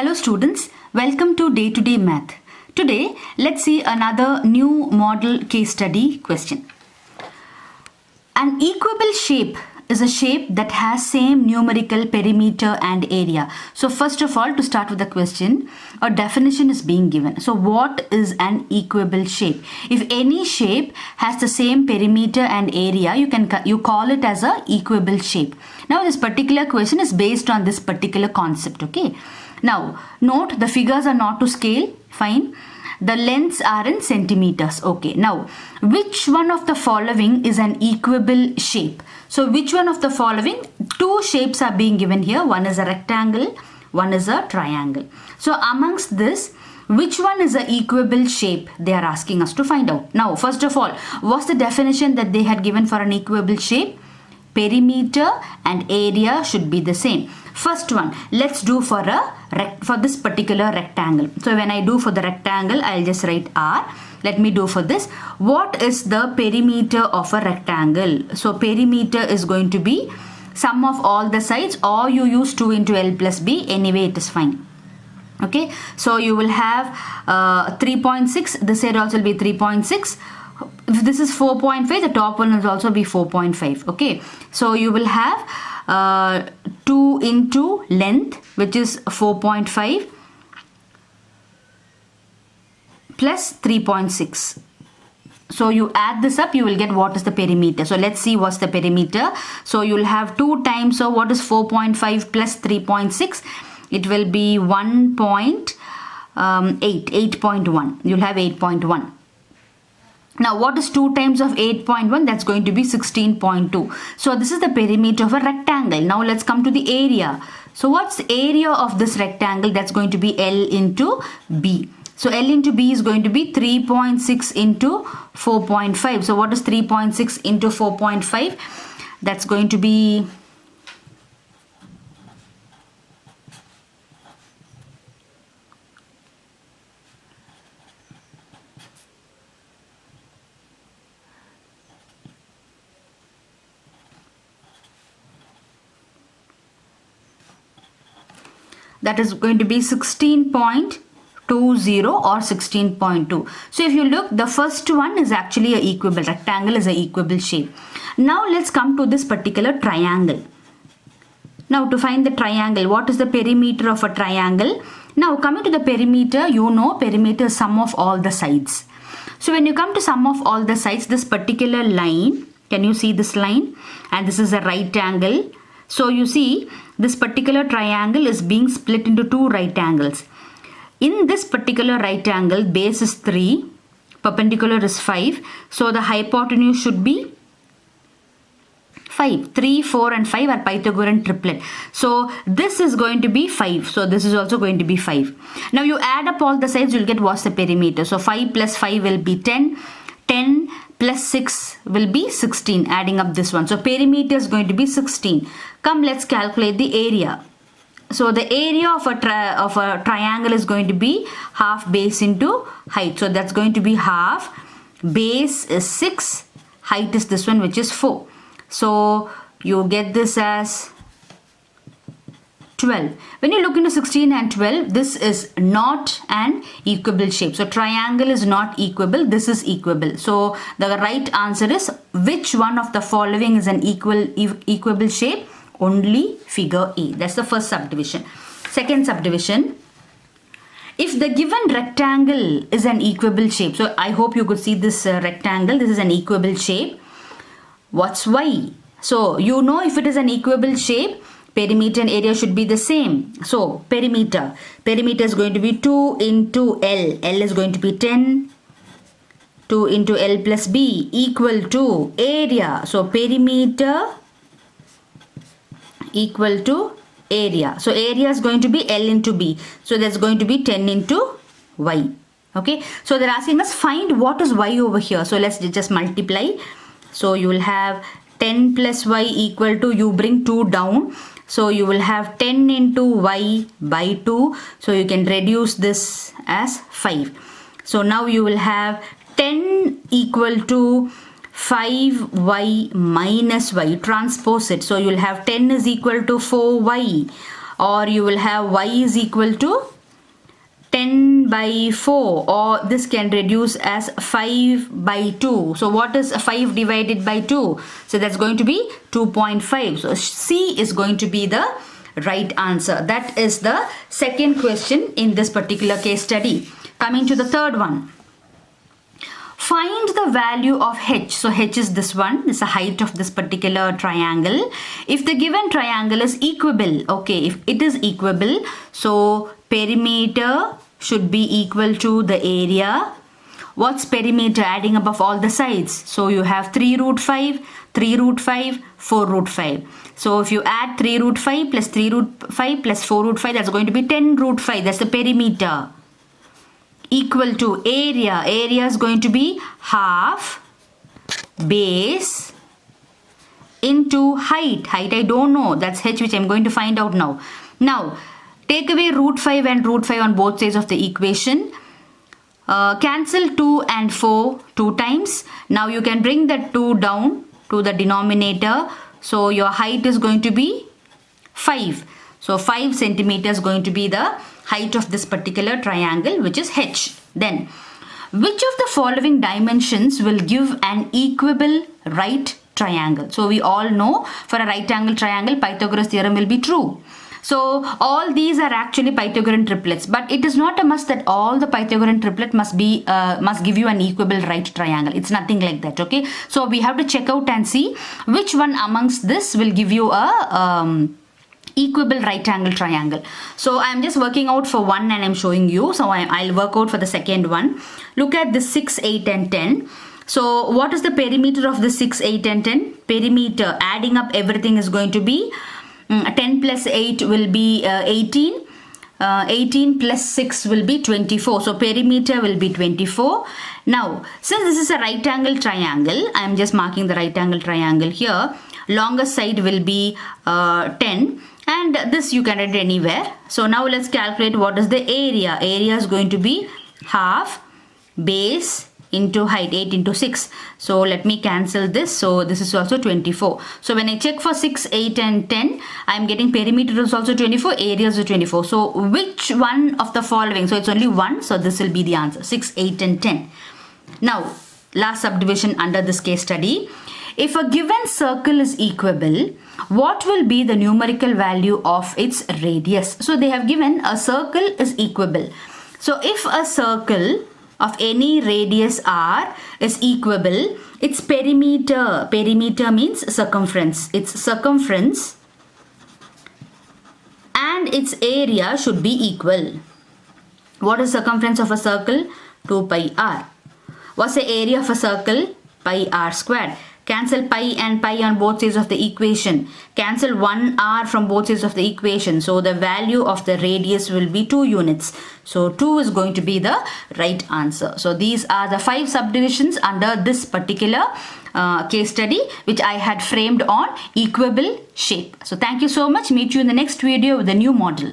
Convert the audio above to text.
Hello students, welcome to Day to Day Math. Today, let's see another new model case study question. An equable shape is a shape that has same numerical perimeter and area. So first of all, to start with the question, a definition is being given. So what is an equable shape? If any shape has the same perimeter and area, you call it as a equable shape. Now this particular question is based on this particular concept, okay? Now, note the figures are not to scale, fine. The lengths are in centimeters, okay. Now, which one of the following is an equable shape? So, which one of the following? Two shapes are being given here. One is a rectangle, one is a triangle. So, amongst this, which one is an equable shape? They are asking us to find out. Now, first of all, what's the definition that they had given for an equable shape? Perimeter and area should be the same. First one, let's do for this particular rectangle. So when I do for the rectangle, I'll just write R. Let me do for this. What is the perimeter of a rectangle? So perimeter is going to be sum of all the sides, or you use 2 into L plus B. Anyway, it is fine. Okay, so you will have 3.6. This side also will be 3.6. If this is 4.5, the top one will also be 4.5. Okay, so you will have 2 into length, which is 4.5 plus 3.6. So you add this up, you will get what is the perimeter. So let's see what's the perimeter. So you will have 2 times, so what is 4.5 plus 3.6? It will be 1.8, 8.1. You'll have 8.1. Now, what is 2 times of 8.1? That's going to be 16.2. So, this is the perimeter of a rectangle. Now, let's come to the area. So, what's the area of this rectangle? That's going to be L into B. So, L into B is going to be 3.6 into 4.5. So, what is 3.6 into 4.5? That's going to be... that is going to be 16.20 or 16.2. So if you look, the first one is actually an equable. Rectangle is an equable shape. Now let's come to this particular triangle. Now to find the triangle, what is the perimeter of a triangle? Now coming to the perimeter, you know perimeter is sum of all the sides. So when you come to sum of all the sides, this particular line, can you see this line? And this is a right angle. So you see this particular triangle is being split into 2 right angles. In this particular right angle, base is 3, perpendicular is 5. So the hypotenuse should be 5. 3, 4 and 5 are Pythagorean triplet. So this is going to be 5. So this is also going to be 5. Now you add up all the sides, you'll get what's the perimeter. So 5 plus 5 will be 10. 10 plus 6 will be 16, adding up this one. So perimeter is going to be 16. Come, let's calculate the area. So the area of a triangle is going to be half base into height. So that's going to be half. Base is 6. Height is this one, which is 4. So you get this as 12. When you look into 16 and 12, this is not an equable shape. So triangle is not equable. This is equable. So the right answer is, which one of the following is an equable shape? Only figure A. That's the first subdivision. Second subdivision. If the given rectangle is an equable shape, so I hope you could see this rectangle. This is an equable shape. What's Y? So you know if it is an equable shape, perimeter and area should be the same. So perimeter is going to be 2 into L. L is going to be 10. 2 into L plus B equal to area. So perimeter equal to area. So area is going to be L into B. So that's going to be 10 into Y. Okay. So they're asking us find what is Y over here. So let's just multiply. So you will have 10 plus Y equal to, you bring 2 down. So you will have 10 into Y by 2. So you can reduce this as 5. So now you will have 10 equal to 5y minus y. Transpose it. So you will have 10 is equal to 4y, or you will have y is equal to 10 by 4, or this can reduce as 5 by 2. So what is 5 divided by 2? So that's going to be 2.5. So C is going to be the right answer. That is the second question in this particular case study. Coming to the third one. Find the value of h. So h is this one. It's the height of this particular triangle. If the given triangle is equable, okay, if it is equable, so perimeter should be equal to the area. What's perimeter? Adding above all the sides. So you have 3 root 5, 3 root 5, 4 root 5. So if you add 3 root 5 plus 3 root 5 plus 4 root 5, that's going to be 10 root 5. That's the perimeter. Equal to area. Area is going to be half base into height. Height I don't know. That's h, which I'm going to find out now. Now, take away root 5 and root 5 on both sides of the equation. Cancel 2 and 4 2 times. Now you can bring that 2 down to the denominator. So your height is going to be 5. So 5 centimeters is going to be the height of this particular triangle, which is h. Then, which of the following dimensions will give an equable right triangle? So we all know for a right angle triangle, Pythagoras theorem will be true. So all these are actually Pythagorean triplets, but it is not a must that all the Pythagorean triplet must give you an equable right triangle. It's nothing like that. Okay, so we have to check out and see which one amongst this will give you a equable right angle triangle. So I'm just working out for one and I'm showing you. So I'll work out for the second one. Look at the 6, 8 and 10. So what is the perimeter of the 6, 8 and 10? Perimeter, adding up everything, is going to be 10 plus 8 will be 18. 18 plus 6 will be 24. So perimeter will be 24. Now, since this is a right angle triangle, I am just marking the right angle triangle here. Longer side will be 10. And this you can write anywhere. So now let's calculate what is the area. Area is going to be half base into height, 8 into 6. So let me cancel this. So this is also 24. So when I check for 6, 8 and 10, I am getting perimeter is also 24, area is 24. So which one of the following? So it's only one. So this will be the answer, 6, 8 and 10. Now, last subdivision under this case study. If a given circle is equable, what will be the numerical value of its radius? So they have given a circle is equable. So if a circle of any radius r is equable, its perimeter means circumference. Its circumference and its area should be equal. What is circumference of a circle? 2 pi r. What's the area of a circle? Pi r squared. Cancel pi and pi on both sides of the equation. Cancel 1r from both sides of the equation. So the value of the radius will be 2 units. So 2 is going to be the right answer. So these are the 5 subdivisions under this particular case study, which I had framed on equable shape. So thank you so much. Meet you in the next video with a new model.